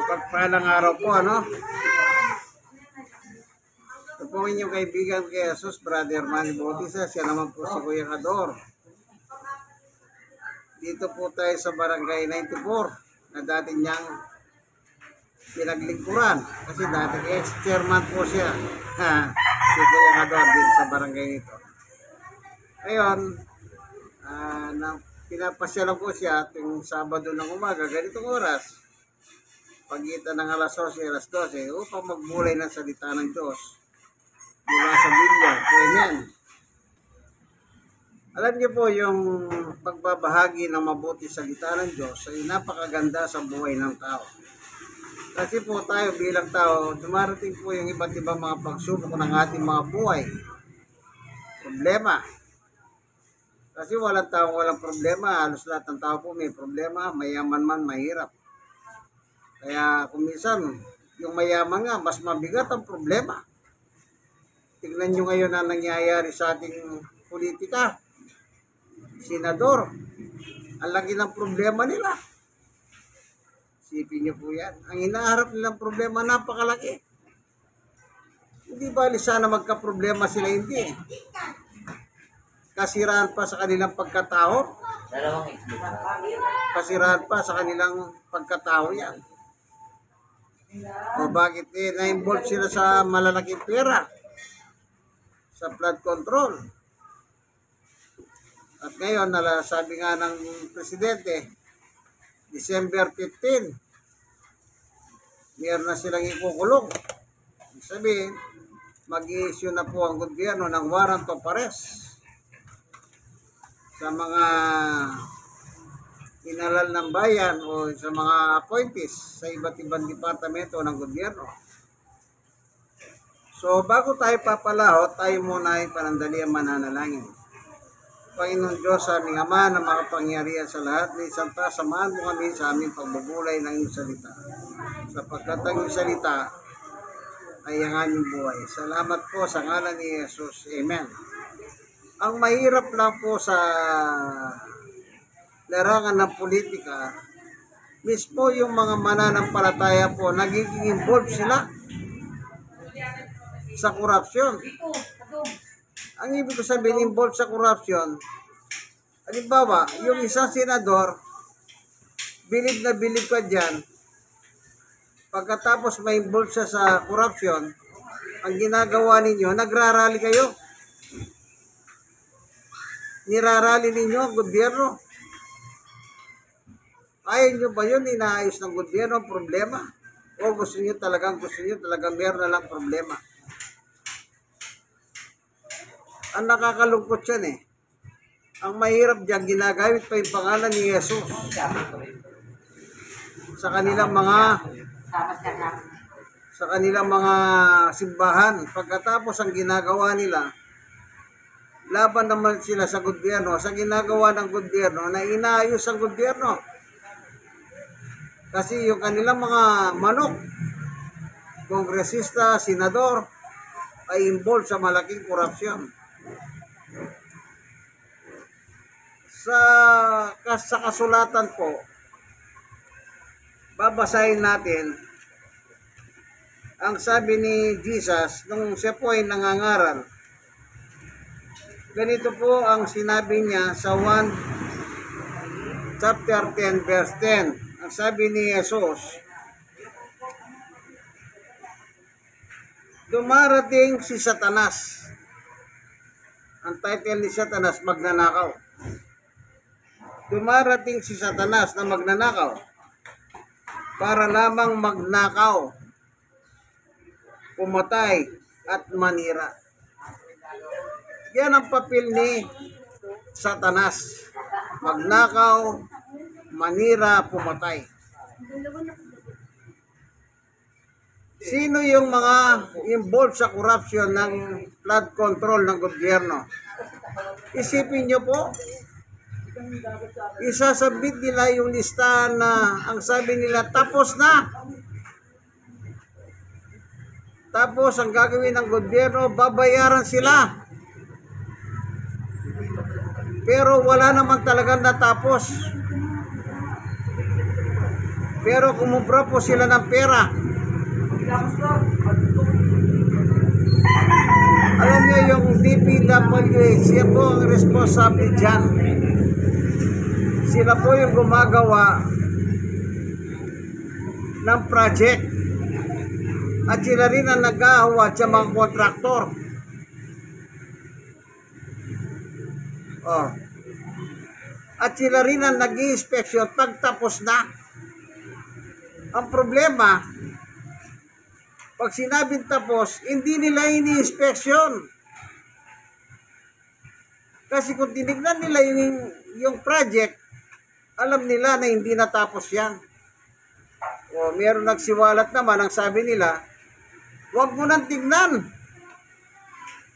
Pagpalang araw po, ano? Ito po inyong kaibigan kay Jesus, Brother Manny Bautista. Siya naman po si Kuya Kador. Dito po tayo sa Barangay 94 na dati niyang pinaglingkuran. Kasi dati ex-chairman po siya. Si Kuya Kador dito sa barangay nito. Ngayon, pinapasyalan po siya tuwing Sabado ng umaga, ganitong oras. Pagitan ng alas 11, alas 12, upang magbulay ng salita ng Diyos mula sa Biblia. Amen. Alam niyo po, yung pagbabahagi ng mabuti salita ng Diyos ay napakaganda sa buhay ng tao. Kasi po tayo bilang tao, dumarating po yung iba't ibang mga pagsubok ng ating mga buhay. Problema. Kasi walang tao walang problema. Halos lahat ng tao po may problema, mayaman man, mahirap. Kaya kung minsan, yung mayaman nga, mas mabigat ang problema. Tignan nyo ngayon na nangyayari sa ating politika. Senador, ang laki ng problema nila. Isipin nyo po yan. Ang hinaharap nilang problema, napakalaki. Hindi ba sana magka-problema sila, hindi? Kasiraan pa sa kanilang pagkatao. Kasiraan pa sa kanilang pagkatao yan. O bakit na-involve sila sa malalaking pera? Sa flood control. At ngayon, sabi nga ng presidente, December 15, meron na silang ikukulong. Ibig sabihin, mag-i-issue na po ang gobyerno ng warrant of arrest sa mga inalal ng bayan o sa mga appointees sa iba't ibang departamento ng gobyerno. So, bago tayo papalahot, tayo muna ay panandaliang mananalangin. Panginoon Diyos, aming Ama na makapangyarihan sa lahat, ni Santa, samahan mo kami sa aming pagbubulay ng iyong salita. Sapagkat ang iyong salita ay ang aming buhay. Salamat po sa ngalan ni Jesus. Amen. Ang mahirap lang po sa larangan ng politika, mismo yung mga mananampalataya po, nagiging involved sila sa korupsyon. Ang ibig ko sabihin, involved sa korupsyon, halimbawa, yung isang senador, bilib na bilib ka dyan, pagkatapos may involved siya sa korupsyon, ang ginagawa ninyo, nagrarally kayo. Nirarally ninyo ang gobyerno. Ayaw nyo ba yun, inaayos ng gobyerno ang problema? O gusto nyo talagang meron na lang problema? Ang nakakalungkot yan eh. Ang mahirap dyan, ginagamit pa yung pangalan ni Jesus sa kanilang mga simbahan. Pagkatapos ang ginagawa nila, laban naman sila sa gobyerno, sa ginagawa ng gobyerno na inaayos ang gobyerno. Kasi yung kanilang mga manok, kongresista, senador, ay involved sa malaking korupsyon. Sa kasulatan po, babasahin natin ang sabi ni Jesus nung siya po ay nangangaral. Ganito po ang sinabi niya sa 1 chapter 10 verse 10. Ang sabi ni Jesus, dumarating si Satanas. Ang title ni Satanas, magnanakaw. Dumarating si Satanas na magnanakaw para lamang magnakaw, pumatay at manira. Yan ang papel ni Satanas. Magnakaw, manira, pumatay. Sino yung mga involved sa corruption ng flood control ng gobyerno? Isipin nyo po, isasabit nila yung listahan na ang sabi nila tapos na. Tapos ang gagawin ng gobyerno, babayaran sila. Pero wala naman talagang natapos. Pero kumubra po sila ng pera. Alam niyo yung DPWH, siya po ang responsable dyan. Sila po yung gumagawa ng project. At sila rin ang nag-ahawat sa mga kontraktor. Oh. At sila rin ang nag-i-inspection pagtapos na. Ang problema, pag sinabing tapos, hindi nila ini-inspection. Kasi kung tinignan nila yung project, alam nila na hindi natapos yan. O meron nagsiwalat naman, ang sabi nila, huwag mo nang tignan.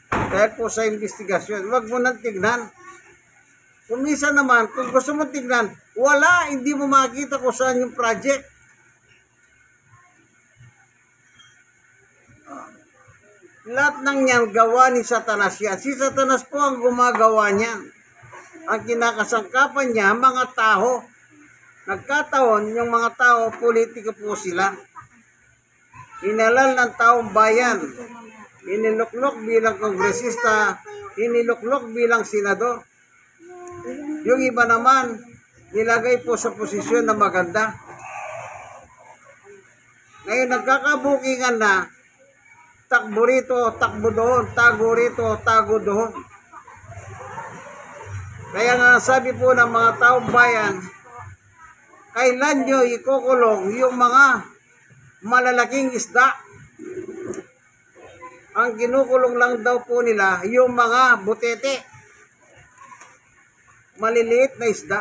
Dahil po sa investigasyon, huwag mo nang tignan. Kung minsan naman, kung gusto mo tignan, wala, hindi mo makikita kung saan yung project. Lahat ng yan, gawa ni Satanas yan. Si Satanas po ang gumagawa niyan. Ang kinakasangkapan niya, mga tao. Nagkataon, yung mga tao, politiko po sila. Inalal ng taong bayan. Iniluklok bilang kongresista. Iniluklok bilang senador. Yung iba naman, nilagay po sa posisyon na maganda. Ngayon, nagkakabukingan na, takbo rito, takbo doon, tago rito, tago doon. Kaya nga sabi po ng mga taong bayan, kailan nyo ikukulong yung mga malalaking isda? Ang kinukulong lang daw po nila yung mga butete. Maliliit na isda.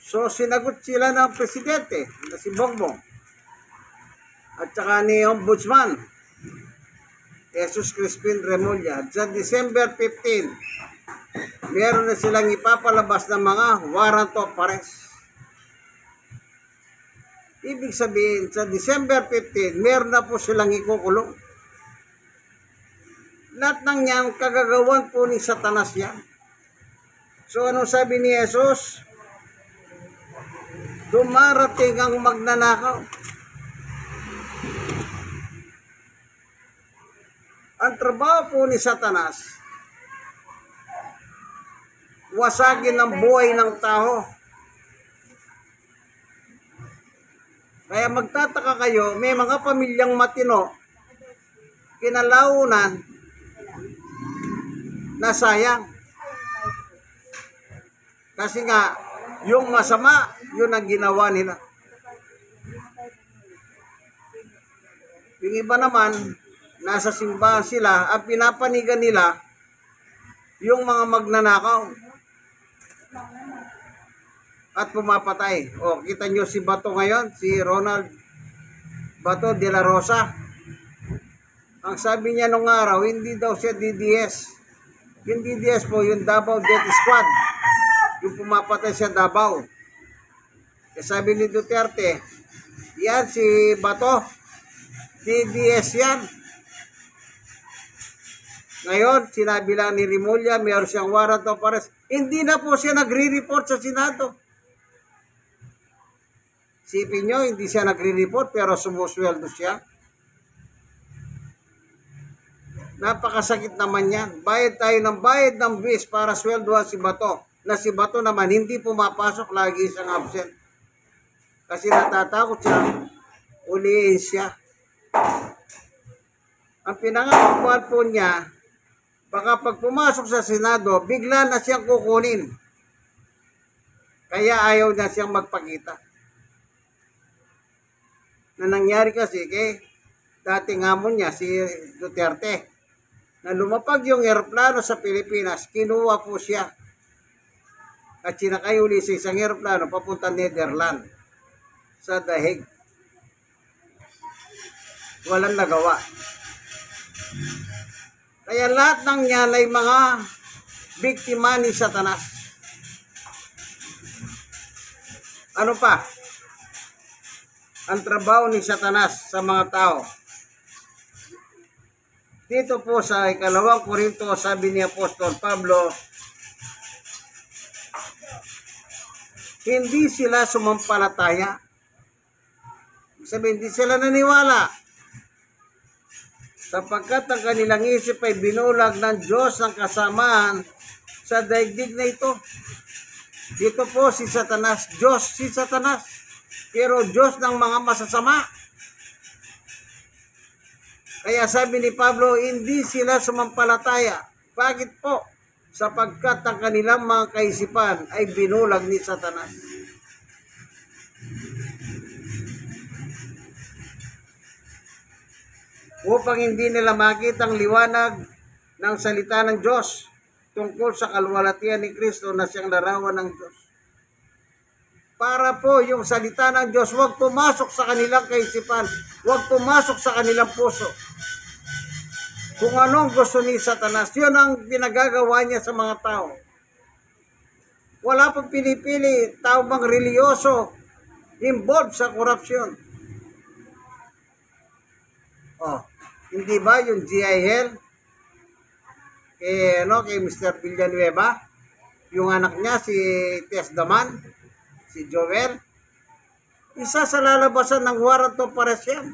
So sinagot sila ng presidente na si Bongbong at saka ni Ombudsman Jesus Crispin Remulla. Sa December 15, meron na silang ipapalabas ng mga warrant of arrest. Ibig sabihin, sa December 15, meron na po silang ikukulong. Lahat ng yan, kagagawan po ni Satanas yan. So, anong sabi ni Jesus? Dumarating ang magnanakaw. Ang trabaho po ni Satanas, wasagin ang buhay ng tao. Kaya magtataka kayo, may mga pamilyang matino, kinalaunan, na sayang. Kasi nga, yung masama, yun ang ginawa nila. Yung iba naman, nasa simbahan sila, at pinapanigan nila yung mga magnanakaw at pumapatay. O, kita nyo si Bato ngayon, si Ronald Bato de la Rosa. Ang sabi niya nung araw, hindi daw siya DDS. Yung DDS po, yung Davao Death Squad. Yung pumapatay siya Davao. Kaya sabi ni Duterte, yan si Bato, DDS yan. Ngayon, sinabi lang ni Remulla, mayroon siyang warrant of arrest. Hindi na po siya nagre-report sa Senado. Sipin nyo, hindi siya nagre-report pero sumusweldo siya. Napakasakit naman yan. Bayad tayo ng bayad ng buwis para sweldohan si Bato. Na si Bato naman hindi pumapasok, lagi siyang absent. Kasi natatakot siya, uliin siya. Ang pinangakuan po niya, baka pag pumasok sa Senado, bigla na siyang kukunin. Kaya ayaw na siyang magpakita. Na nangyari kasi kay dating hamon niya, si Duterte, na lumapag yung eroplano sa Pilipinas, kinuha po siya. At sinakayuli sa isang eroplano papunta Netherlands sa The Hague. Walang nagawa. Kaya lahat ng yan ay mga biktima ni Satanas. Ano pa? Ang trabaho ni Satanas sa mga tao. Dito po sa 2 Korinto, sabi ni Apostol Pablo, hindi sila sumampalataya. Sabihin, hindi sila naniwala. Sapagkat ang kanilang isip ay binulag ng Diyos ng kasamaan sa daigdig na ito. Dito po si Satanas, Diyos si Satanas, pero Diyos ng mga masasama. Kaya sabi ni Pablo, hindi sila sumampalataya. Bakit po? Sapagkat ang kanilang mga kaisipan ay binulag ni Satanas. Upang hindi nila makita ang liwanag ng salita ng Diyos tungkol sa kaluwalhatian ni Kristo na siyang larawan ng Diyos. Para po yung salita ng Diyos, huwag pumasok sa kanilang kaisipan, huwag pumasok sa kanilang puso. Kung anong gusto ni Satanas, yun ang pinagagawa niya sa mga tao. Wala pang pinipili, tao bang reliyoso, involved sa korupsyon. Hindi ba yung GIL? Kay Mr. Villanueva, yung anak niya, si Tess Daman, si Joel, isa sa lalabasan ng warrant of arrest yan.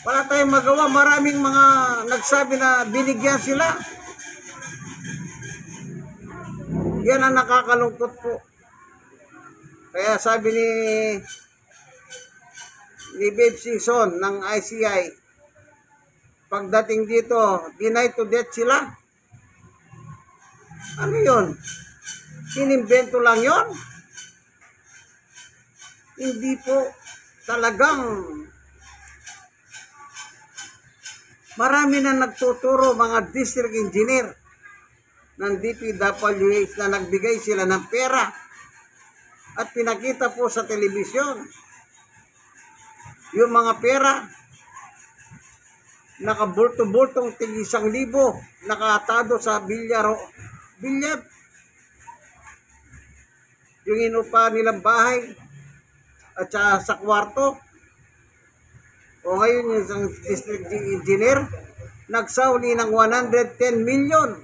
Wala tayong magawa, maraming mga nagsabi na binigyan sila. Yan ang nakakalungkot po. Kaya sabi ni Babe Singson ng ICI, pagdating dito, deny to death sila. Ano yun? Inimbento lang yun? Hindi po. Talagang marami na nagtuturo, mga district engineer ng DPWH na nagbigay sila ng pera at pinakita po sa telebisyon. Yung mga pera, nakabulto-bultong tig 1,000, nakaatado sa bilyar. Yung inupa nilang bahay, at sa kwarto. O ngayon yung isang district engineer, nagsauli ng 110 million.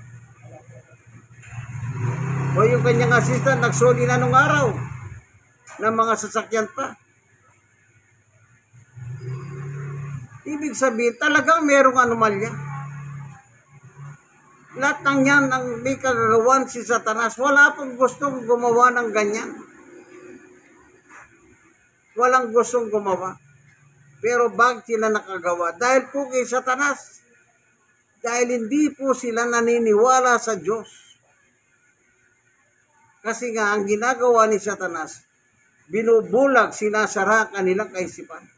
O yung kanyang assistant, nagsuli na nung araw ng mga sasakyan pa. Ibig sabihin, talagang merong anomalya. Lahat ng yan, ang may kagagawan si Satanas, wala pong gustong gumawa ng ganyan. Walang gustong gumawa. Pero bakit sila nakagawa? Dahil po kay Satanas. Dahil hindi po sila naniniwala sa Diyos. Kasi nga, ang ginagawa ni Satanas, binubulag, sinasara kanilang kaisipan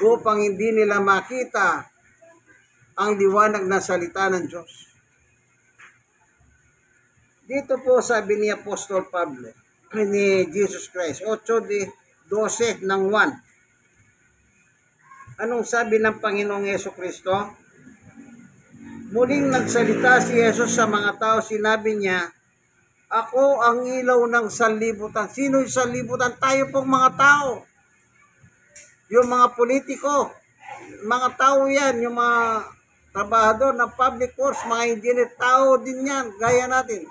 upang hindi nila makita ang liwanag na salita ng Diyos. Dito po sabi ni Apostol Pablo, ni Jesus Christ, 8:12 ng 1. Anong sabi ng Panginoong Jesucristo? Muling nagsalita si Jesus sa mga tao, sinabi niya, ako ang ilaw ng sanlibutan. Sino yung sanlibutan? Tayo pong mga tao. Yung mga politiko, mga tao yan, yung mga trabahador ng public works, mga engineer, tao din yan, gaya natin.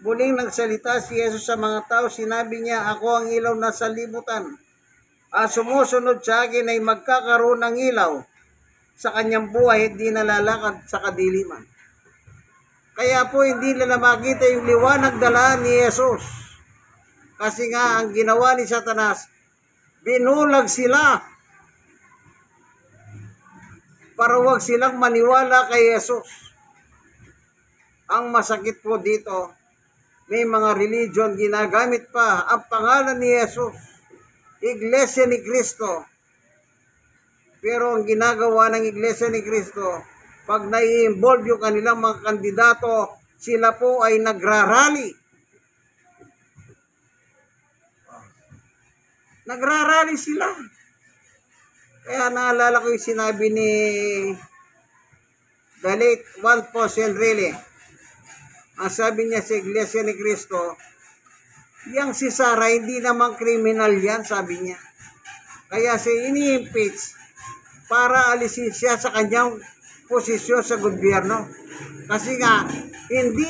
Muling nagsalita si Jesus sa mga tao, sinabi niya, ako ang ilaw na sanlibutan. Sumusunod sa akin ay magkakaroon ng ilaw sa kanyang buhay, hindi nalalakad sa kadiliman. Kaya po hindi nila makita yung liwanag dala ni Jesus. Kasi nga ang ginawa ni Satanas, binulag sila para wag silang maniwala kay Jesus. Ang masakit po dito, may mga religion ginagamit pa ang pangalan ni Jesus, Iglesia ni Cristo. Pero ang ginagawa ng Iglesia ni Cristo, pag nai-involve yung kanilang mga kandidato, sila po ay nagrarally. Nagrarally sila. Kaya naalala ko yung sinabi ni the late Juan Ponce Enrile. Ang sabi niya sa Iglesia ni Cristo, yang si Sara hindi naman kriminal yan, sabi niya. Kaya siya ini-impeach para alisin siya sa kanyang posisyon sa gobyerno. Kasi nga, hindi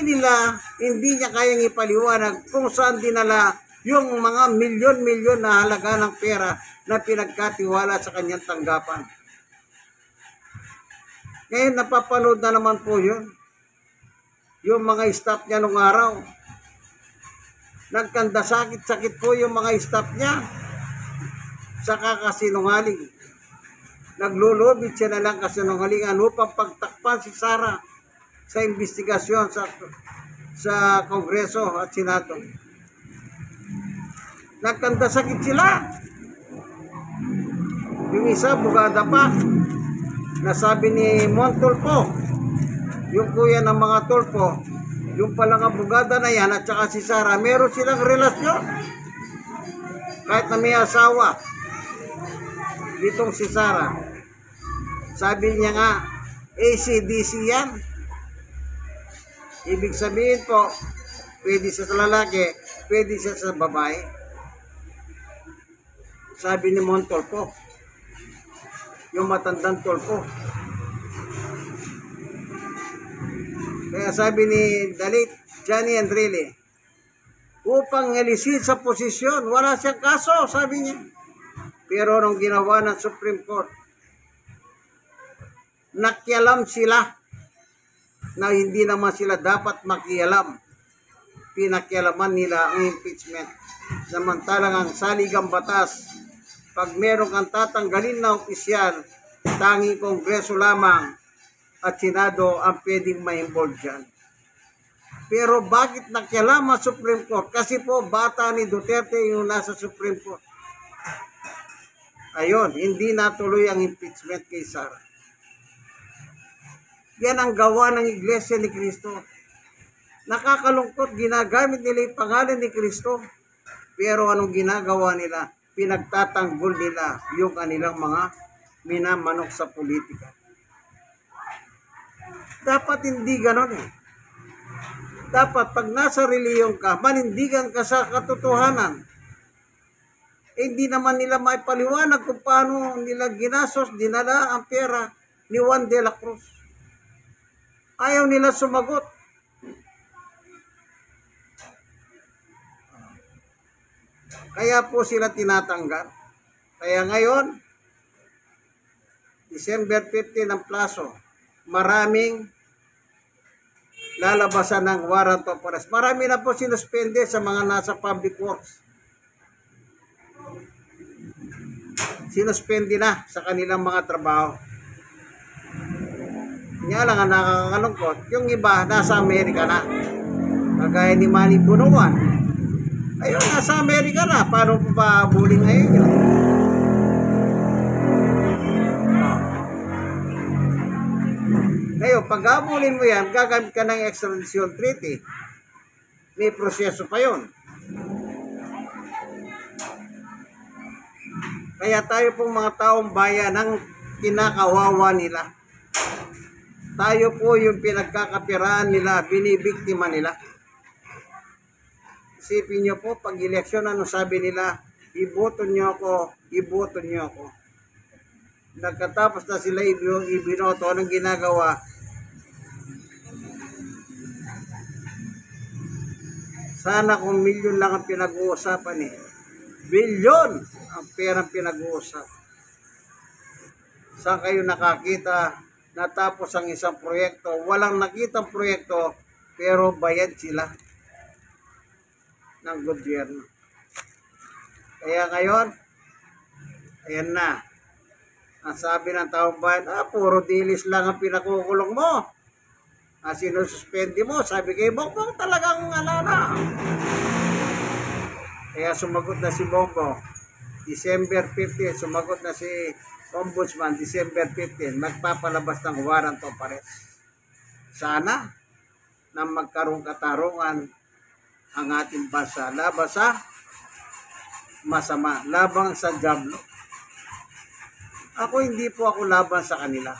niya kayang ipaliwanag kung saan dinala yung mga milyon-milyon na halaga ng pera na pinagkatiwala sa kanyang tanggapan. Ngayon, napapanood na naman po yun. Yung mga staff niya nung araw. Nagkanda sakit po yung mga staff niya sa kakasinungaling. Naglulubid siya na lang kasinungalingan upang pagtakpan si Sara sa investigasyon sa Kongreso at Senado. Nagkanda sakit sila. Yung isa, bugada pa. Nasabi ni Montulfo, yung kuya ng mga Tulfo, yung palang abogada na yan at saka si Sara, meron silang relasyon. Kahit na may asawa. Ditong si Sara. Sabi niya nga, ACDC yan. Ibig sabihin po, pwede siya sa lalaki, pwede siya sa babae. Sabi ni Montulfo, yung matandang Tulfo. Kaya sabi ni Dalit, Johnny Andrili, upang alisin sa posisyon, wala siyang kaso, sabi niya. Pero nung ginawa ng Supreme Court, nakialam sila na hindi naman sila dapat makialam. Pinakialaman nila ang impeachment. Samantalang ang saligang batas, pag meron kang tatanggalin na opisyal, tanging Kongreso lamang at Senado ang pwedeng ma-involve dyan. Pero bakit nakialam ang Supreme Court? Kasi po bata ni Duterte yung nasa Supreme Court. Ayun, hindi natuloy ang impeachment kay Sara. Yan ang gawa ng Iglesia ni Cristo. Nakakalungkot, ginagamit nila yung pangalan ni Cristo. Pero anong ginagawa nila? Pinagtatanggol nila yung kanilang mga minamanok sa politika. Dapat hindi ganon eh. Dapat pag nasa reliyon ka, manindigan ka sa katotohanan. Hindi naman nila maipaliwanag kung paano nila ginasos, dinala ang pera ni Juan de la Cruz. Ayaw nila sumagot. Kaya po sila tinatanggal. Kaya ngayon, December 15 ang plaso, maraming lalabasan ng warrant of arrest. Marami na po sinuspende sa mga nasa public works. Sinuspende na sa kanilang mga trabaho. Nga lang ang nakakalungkot, yung iba nasa Amerika na. Kagaya ni Manny Bunuan. Ayun, nasa Amerika na. Paano pa bullying ngayon yun? Ngayon, pag abulin mo yan, gagamit ka ng extradition treaty. May proseso pa yun. Kaya tayo pong mga taong bayan ang kinakawawa nila. Tayo po yung pinagkakapiraan nila, binibiktima nila. Isipin nyo po, pag eleksyon, ano sabi nila? Iboto nyo ako, iboto nyo ako. Nagkatapos na sila ibinoto, anong ginagawa? Sana kung milyon lang ang pinag-uusapan eh. Bilyon ang perang pinag-uusap. Saan kayo nakakita natapos ang isang proyekto? Walang nakitang proyekto, pero bayad sila ng gobyerno. Kaya ngayon, ayan na. Ang sabi ng taong bayan, puro dilis lang ang pinakukulong mo. Sinususpende mo. Sabi kay Bongbong, talagang alala. Kaya sumagot na si Bongbong. December 15, sumagot na si Ombudsman, December 15, magpapalabas ng warrant of arrest. Sana na magkaroon katarungan ang ating bansa laban sa masama, labang sa jablo. Ako hindi po ako laban sa kanila.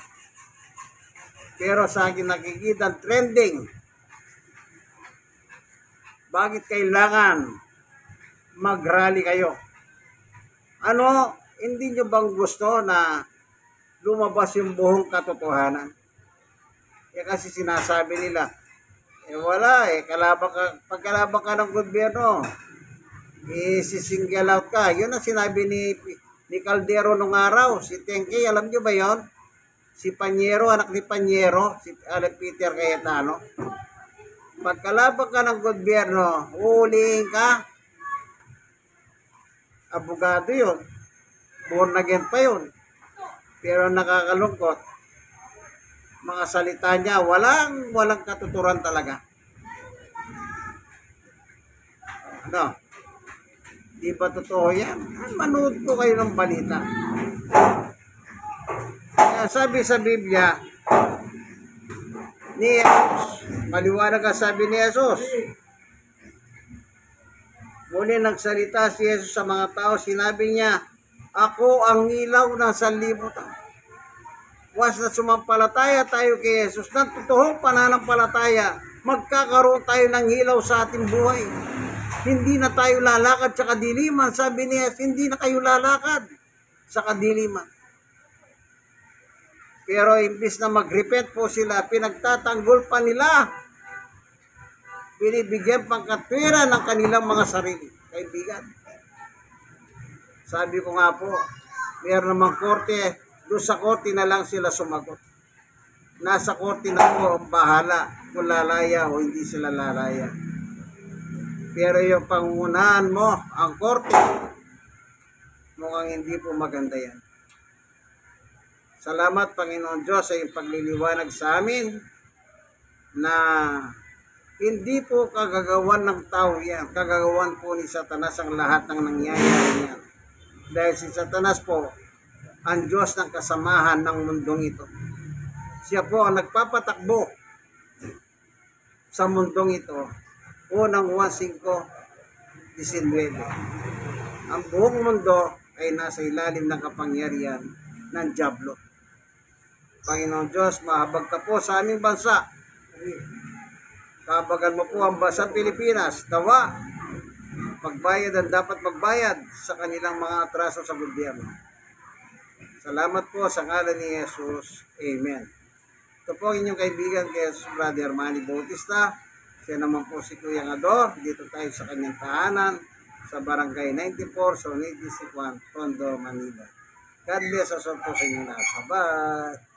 Pero sa akin nakikita trending. Bakit kailangan mag-rally kayo? Ano, hindi nyo bang gusto na lumabas yung buong katotohanan? Kasi sinasabi nila, wala pag kalaban ka ng gobyerno, sisingle out ka. Yun ang sinabi ni Caldero nung araw. Si Tenke, alam nyo ba yon? Si Panyero, anak ni Panyero, si Peter Cayetano. Pag kalaban ka ng gobyerno, huliin ka. Abogado yun. Born again pa yun. Pero nakakalungkot, mga salita niya, walang katuturan talaga. Ano? Di ba totoo yan? Manood po kayo ng balita. Kaya sabi sa Biblia, ni Jesus, maliwanag ang sabi ni Jesus. Muli nagsalita si Jesus sa mga tao, sinabi niya, ako ang ilaw ng sanlibutan. Was na sumampalataya tayo kay Jesus, ng totoong pananampalataya, magkakaroon tayo ng ilaw sa ating buhay. Hindi na tayo lalakad sa kadiliman. Sabi ni Jesus, hindi na kayo lalakad sa kadiliman. Pero imbis na mag-repent po sila, pinagtatanggol pa nila. Binibigyan pang katwiran ng kanilang mga sarili. Kaibigan. Sabi ko nga po, mayroon namang korte, doon sa korte na lang sila sumagot. Nasa korte na po ang bahala kung lalaya o hindi sila lalaya. Pero yung pangunahan mo, ang korte, mukhang hindi po maganda yan. Salamat Panginoon Diyos sa iyong pagliliwanag sa amin na hindi po kagagawan ng tao yan. Kagagawan po ni Satanas ang lahat ng nangyayari niyan. Dahil si Satanas po, ang Diyos ng kasamahan ng mundong ito. Siya po ang nagpapatakbo sa mundong ito. Unang 1:5-19. Ang buong mundo ay nasa ilalim ng kapangyarihan ng Diablo. Panginoon Diyos, mahabag ka po sa aming bansa. Kabagan mo po ang bansang Pilipinas. Nawa, magbayad ang dapat magbayad sa kanilang mga atraso sa gobyerno. Salamat po sa ngalan ni Jesus. Amen. Ito po inyong kaibigan kay Brother Manny Bautista. Siya naman po si Kuya Ador. Dito tayo sa kanyang tahanan sa Barangay 94, Sonid District 1, Tondo, Manila. God bless us all po sa inyo lahat. Bye-bye!